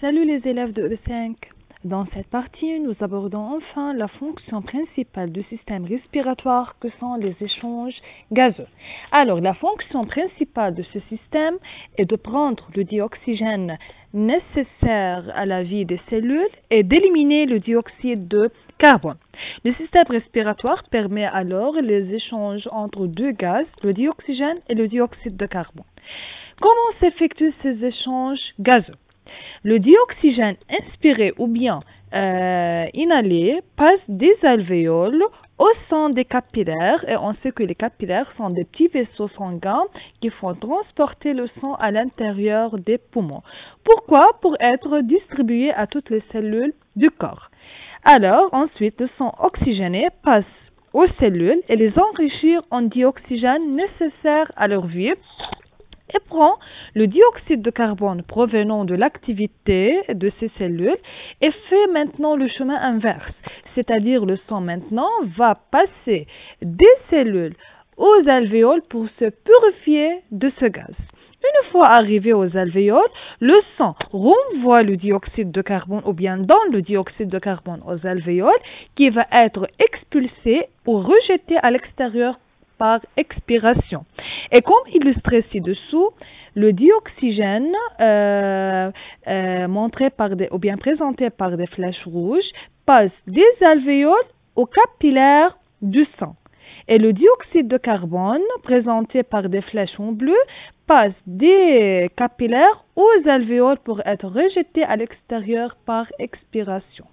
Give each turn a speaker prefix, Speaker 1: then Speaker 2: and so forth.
Speaker 1: Salut les élèves de E5. Dans cette partie, nous abordons enfin la fonction principale du système respiratoire que sont les échanges gazeux. Alors, la fonction principale de ce système est de prendre le dioxygène nécessaire à la vie des cellules et d'éliminer le dioxyde de carbone. Le système respiratoire permet alors les échanges entre deux gaz, le dioxygène et le dioxyde de carbone. Comment s'effectuent ces échanges gazeux? Le dioxygène inspiré ou bien inhalé passe des alvéoles au sein des capillaires et on sait que les capillaires sont des petits vaisseaux sanguins qui font transporter le sang à l'intérieur des poumons. Pourquoi? Pour être distribué à toutes les cellules du corps. Alors ensuite le sang oxygéné passe aux cellules et les enrichir en dioxygène nécessaire à leur vie et prend le dioxyde de carbone provenant de l'activité de ces cellules et fait maintenant le chemin inverse. C'est-à-dire le sang maintenant va passer des cellules aux alvéoles pour se purifier de ce gaz. Une fois arrivé aux alvéoles, le sang renvoie le dioxyde de carbone ou bien donne le dioxyde de carbone aux alvéoles qui va être expulsé ou rejeté à l'extérieur par expiration. Et comme illustré ci-dessous, le dioxygène montré par ou bien présenté par des flèches rouges passe des alvéoles aux capillaires du sang. Et le dioxyde de carbone présenté par des flèches en bleu passe des capillaires aux alvéoles pour être rejeté à l'extérieur par expiration.